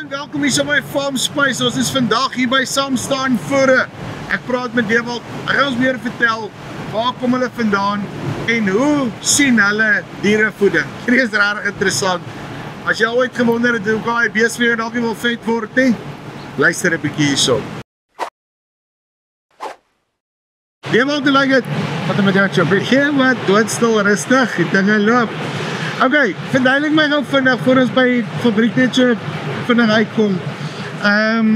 en welkom hier so by Farm Space. Ons is vandag hier by Saamstaan Voere. Ek praat met Dewald. Hy gaan ons meer vertel waar kom hulle vandaan en hoe sien hulle dierevoeding. Dit is regtig interessant. As jy ooit gewonder het hoe kan hy bees vir jou dalk nie wil vet word nie, luister 'n bietjie hierso. Dewald, hoe lyk dit? Wat met jou job? Wat doodstil rustig, die dinge loop. Okay, verduidelik my gou vinnig voor ons by die fabriek net so vinnig uitkom.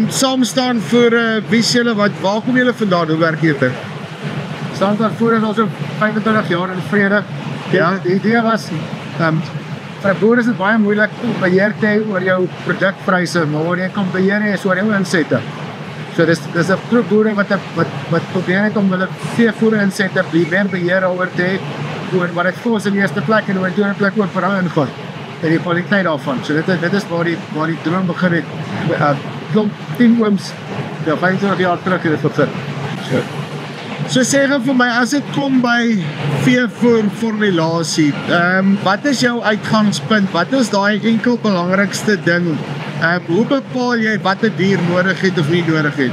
Saamstaan Voere, wie is julle, waar kom julle vandaan, hoe werk julle? Saamstaan Voere is al so 25 jaar in vrede. Ja, die idee was, vir 'n boer is dit baie moeilik om beheer te hê oor jou produkpryse, maar waar jy kan beheer hê is oor jou insette. So dis 'n groep boere wat probeer het om hulle veevoer insette meer beheer oor te hê, oor wat dit kos in die eerste plek en oor die tweede plek oor vir hulle ingaan en die kwaliteit daarvan. So dit is waar die droom begin het. Klomp 10 ooms, ja, 25 jaar terug het dit begin. So sê gou vir my, as dit kom by veevoer formulasie, wat is jou uitgangspunt? Wat is daai enkel belangrikste ding? Hoe bepaal jy wat 'n dier nodig het of nie nodig het?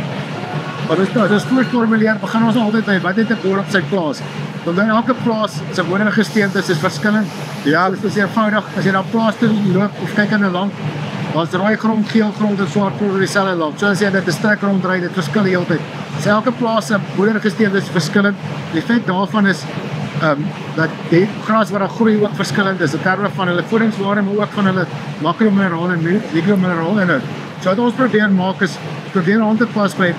As ons voorformuleer, begin ons altyd by wat het 'n boer op sy plaas. Want dan elke plaas se bodemgesteente is verskillend. Ja, dit is eenvoudig. As jy na plaas toe loop of kyk in 'n land, daar's rooi grond, geel grond en swart grond oor dieselfde land. So as jy dit 'n strek rondry, dit verskil die hele tyd. So elke plaas se bodemgesteente is verskillend. Die feit daarvan is dat die gras wat daar groei ook verskillend is in terme van hulle voedingswaarde, maar ook van hulle makrominerale en mikrominerale in dit. So wat ons probeer maak is probeer aan te pas by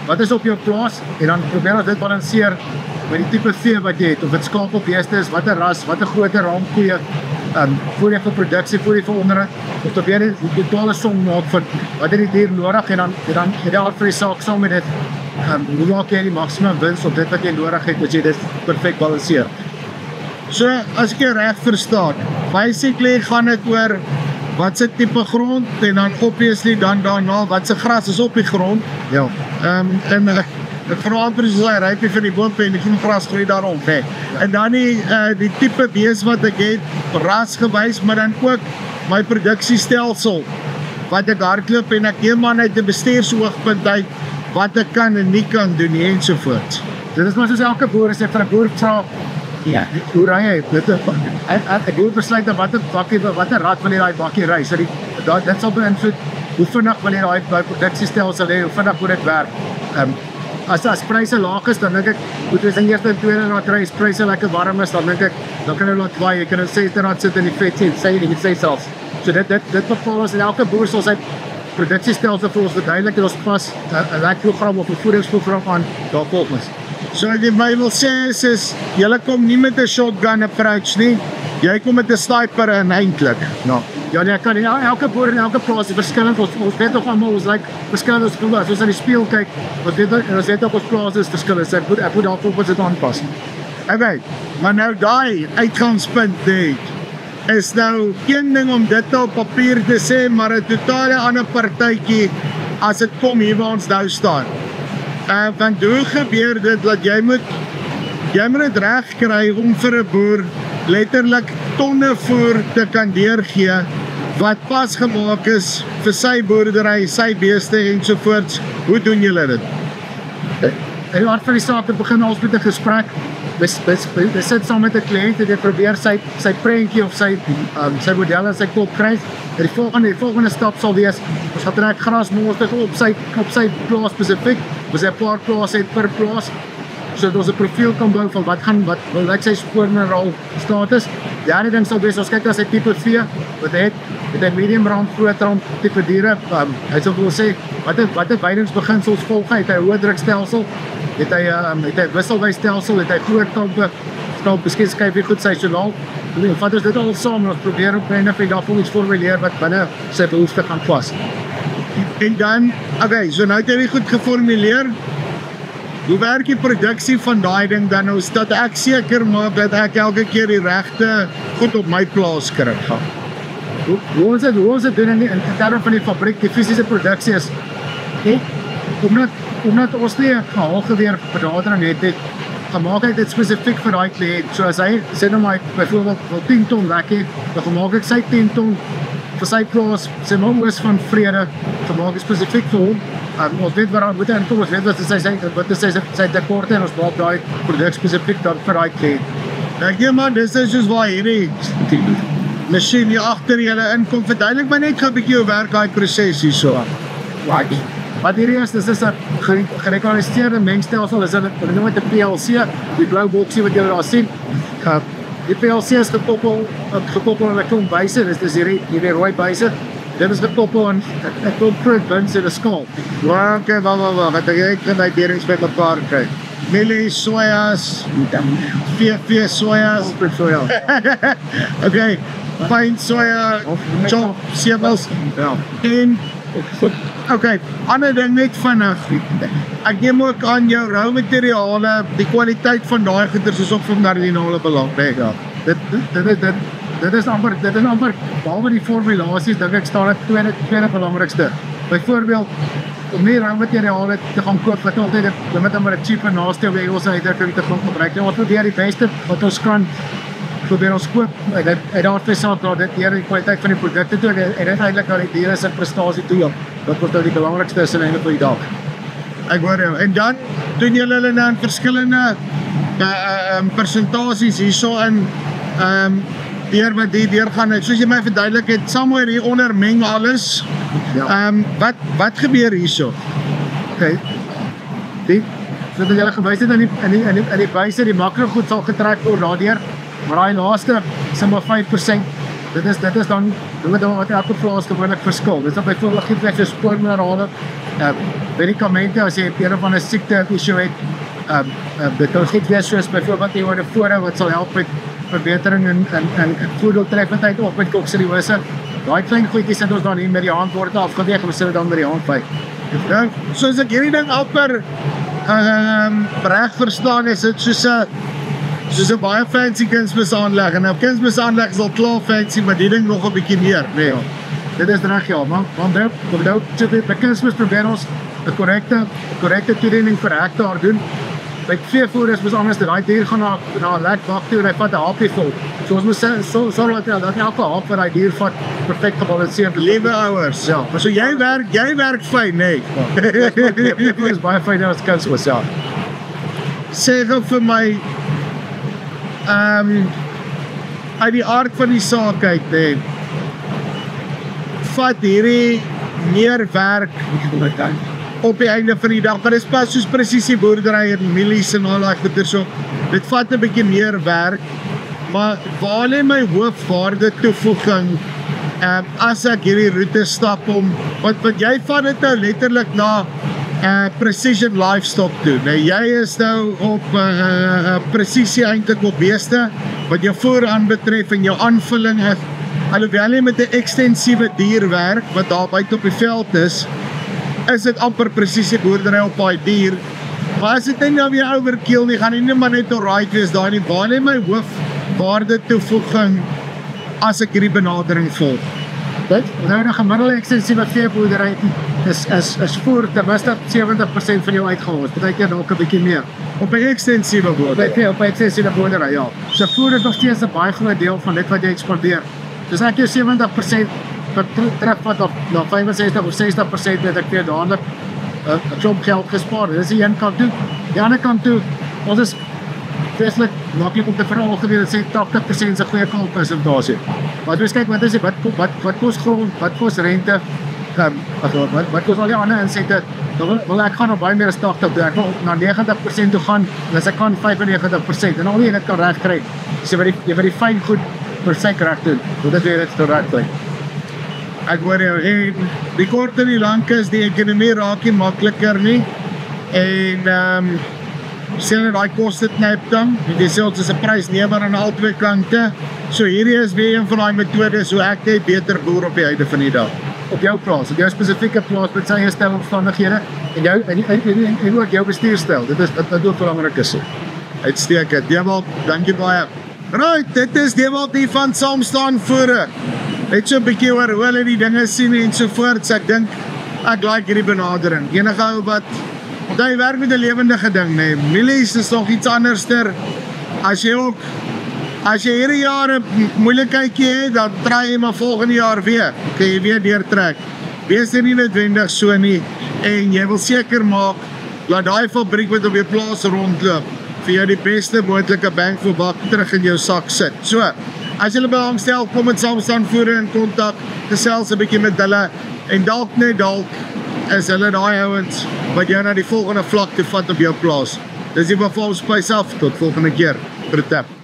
wat is op jou plaas en dan probeer ons dit balanseer met die tipe vee wat jy het, of dit skaap of beeste is, watter ras, watter grootte raamkoeie, voer jy vir produksie, voer jy vir onderhoud, of probeer jy die totale som maak van wat het die dier nodig en dan ideaal vir die saak saam met dit, hoe maak jy die maksimum wins op dit wat jy nodig het, dat jy dit perfect balanseer. So, as ek jou reg verstaan, basically gaan dit oor wat se tipe grond en dan obviously dan daarna wat se gras is op die grond. Ja. En ek vra amper soos hy rypie vir die boontjie en die groen gras groei daar rond, hè. En dan die tipe bees wat ek het, rasgewys, maar dan ook my produksiestelsel wat ek hardloop en ek neem aan uit 'n bestuursoogpunt uit wat ek kan en nie kan doen nie ensovoorts. Dit is maar soos elke boer as jy vir 'n boer vra, ja, hoe ry jy? Ek boer besluit watter rad wil jy daai bakkie ry. So dit sal beïnvloed hoe vinnig wil jy daai produksiestelsel hê, hoe vinnig moet dit werk. As pryse laag is, dan dink ek moet ons in eerste en tweede rad ry, as pryse lekker warm is, dan dink ek dan kan jy laat waai, jy kan in 6de rad sit in die vet sê selfs. So dit bepaal ons en elke boer sal sy produksiestelsel vir ons verduidelik en ons pas 'n werkprogram of 'n voedingsprogram aan daar volgens. So wat jy my wil sê is julle kom nie met 'n shotgun approach nie, jy kom met 'n sniper en eintlik. Nou, ja, jy kan elke boer en elke plaas is verskillend. Ons weet nog almal ons verskillend ons as ons aan die spieël kyk, ons weet ook ons plaas is verskillend. So ek moet daarop dit aanpas. Okay, maar nou daai uitgangspunt dit is nou een ding om dit op papier te sê, maar 'n totale ander partytjie as dit kom hier waar ons nou staan. Want hoe gebeur dit dat jy moet dit reg kry om vir 'n boer letterlik tonne voer te kan deurgee wat pas gemaak is vir sy boerdery, sy beeste ensovoorts. Hoe doen julle dit? In die aard van die saak begin ons met 'n gesprek. We sit saam met 'n kliënt en jy probeer sy prentjie of sy model in sy kop kry. Die volgende stap sal wees, ons gaan trek grasmonsters op sy plaas spesifiek. Ons het 'n paar plase per plaas, sodat ons 'n profiel kan bou van wat lyk sy spoormineraal status. Die ander ding sal wees, ons kyk na sy tipe vee, wat het medium rand, groot rand tipe diere. Hy sal wil sê, wat het weidingsbeginsels volg, het hy hoë drukstelsel, het hy wisselwysstelsel, het hy groot kampe, miskien skryf hy goed seisonaal. Vat ons dit al saam en ons probeer op einde van die dag iets formuleer wat binne sy behoefte gaan pas. En dan, okay, so nou het jy goed geformuleer. Hoe werk die produksie van daai ding dan nou, dat ek seker maak dat ek elke keer die regte goed op my plaas kry? Hoe ons dit doen in terme van die fabriek, die fisiese produksie is, omdat ons nie 'n haalgeweer benadering het, gemaak het dit spesifiek vir daai kliënt. So as hy sê nou maar byvoorbeeld wil 10 ton wek hê, dan gemaak ek sy 10 ton vir sy plaas, sy naam is van Vrede, gemaak spesifiek vir hom. Ons weet waar moet hy inkom, ons weet wat is sy tekorte en ons maak daai produk spesifiek dan vir daai kliënt. Ek man, dis is soos waar hierdie masjien hier agter julle inkom. Verduidelik my net gou 'n bietjie hoe werk daai proses hierso. Wat hierdie is, dis 'n gerekwaliseerde mengstelsel, dis 'n noem dit 'n PLC, die blou boksie wat julle daar sien. Die PLC is gekoppel aan 'n klomp buise, dis hierdie rooi buise. Dit is gekoppel aan 'n klomp prutbins in 'n skaal. Okay, wat ek kan daai beerings met mekaar kry. Mielie, sojas, VV sojas, soja. okay, fyn soja, chop, sebels. Ja. En okay, ander ding net vinnig. Ek neem ook aan jou rou materiale, die kwaliteit van daai goeder is ook van kardinale belang, né? Ja. Dit is amper behalwe die formulasies dink ek staan dit tweede belangrikste. Byvoorbeeld om nie rou materiale te gaan koop wat altyd met 'n cheaper naaste of Engelse uitdrukking te gaan gebruik. Ons probeer die beste wat ons kan probeer ons koop. Uit daarby saak dat dit die kwaliteit van die produkte toe en uiteindelik al die diere se prestasie toe. Wat word nou die belangrikste is in einde van die dag. Ek hoor jou. En dan doen julle hulle nou in verskillende persentasies hierso in deur wat die deur gaan. Soos jy my verduidelik het, somewhere hier onder meng alles. Ja. Wat gebeur hierso? Okay. So dat julle gewys het in die buise, die makrogoed sal getrek word daardeur, maar daai laaste sommer 5%, dit is dan wat elke plaas gewoonlik verskil. Dit is dan byvoorbeeld giet vir spoorminerale, medikamente as jy een van 'n siekte issue het, dit kan giet wees soos byvoorbeeld iodofore wat sal help met verbetering in voedseltreffendheid of met kokseriose. Daai klein goedjies het ons dan hier met die hand word afgeweeg en ons sit dit dan met die hand by. Ja, soos ek hierdie ding amper reg verstaan is dit soos 'n baie fancy kunsmisaanleg. En nou kunsmisaanleg is al klaar fancy, maar die ding nog 'n bietjie meer, nee. Ja. Dit is reg ja, man. Want nou by kunsmis probeer ons 'n korrekte toediening vir hektaar doen. By veevoer is mos anders, daai dier gaan na 'n lek bak toe en hy vat 'n hapie vol. So ons moet sorg dat elke hap wat daai dier vat perfek gebalanseerd. Liewe ouers. Ja. So jy werk fyn, nee. Veevoer is baie fyn as kunsmis, ja. Sê gou vir my uit die aard van die saak uit, nee. Vat hierdie meer werk op die einde van die dag, maar dit is pas soos presisie boerdery en mielies en al daai goeie so. Dit vat 'n bietjie meer werk, maar waar lê my hoofwaarde toevoeging as ek hierdie roete stap want jy vat dit nou letterlik na precision livestock toe. Nou jy is nou op presisie eintlik op beeste wat jou voer aanbetref en jou aanvulling het. Alhoewel jy met 'n ekstensiewe dierwerk wat daar buite op die veld is dit amper presisie boerdery op daai dier. Maar as dit nou weer overkill nie, gaan nie maar net alright wees daai nie. Waar lê my hoofwaarde toevoeging as ek hierdie benadering volg? Nou 'n gemiddelde ekstensiewe veeboerdery is voer ten minste 70% van jou uitgehaal. Dit keer dalk 'n bietjie meer. Op 'n ekstensiewe boerdery. Op 'n ekstensiewe boerdery, ja. So voer is nog steeds 'n baie groot deel van dit wat jy ekspandeer. Dus ek jou 70% terugvat op na 65 of 60% het ek weer dadelik 'n klomp geld gespaar. Dis die een kant toe. Die ander kant toe, ons is vreeslik maklik om te veralgemeen en sê 80% is 'n goeie kalkpersentasie. Maar jy kyk wat kos grond, wat kos rente, wat kos al die ander insette. Dan wil ek gaan op baie meer as 80, ek wil na 90% toe gaan, en as ek kan 95% en al die dit kan reg kry. So jy vir die fyn goed per se reg doen. Dit weer dit te reg kry. Ek hoor jou, en die kort en die lank is, die ekonomie raak nie makliker nie, en sê net daai koste knip dan, die sels is 'n prysnemer aan al twee kante, so hierdie is weer een van daai metodes hoe ek net beter boer op die einde van die dag. Op jou plaas, op jou spesifieke plaas met sy stel omstandighede, en ook jou bestuurstyl, dit is wat ook belangrik is. Uitstekend, Dewald, dankie baie. Right, dit is Dewald hier van Saamstaan Voere. Net so 'n bietjie oor hoe hulle die dinge sien en so voort. So ek dink ek like hierdie benadering. Enige ou wat jy werk met 'n lewendige ding, nee. Mielies is nog iets anderster. As jy ook As jy hierdie jaar 'n moeilikheidjie het, dan try jy maar volgende jaar weer. Kan jy weer deurtrek. Wees nie noodwendig so nie en jy wil seker maak dat daai fabriek wat op jou plaas rondloop vir jou die beste moontlike bang for buck terug in jou sak sit. So, as jy belangstel, kom met saamstandsvoere in kontak, gesels 'n bietjie met hulle en dalk is hulle daai ouens wat jou na die volgende vlak toe vat op jou plaas. Dis die Buffalo Spice af, tot volgende keer. Groete.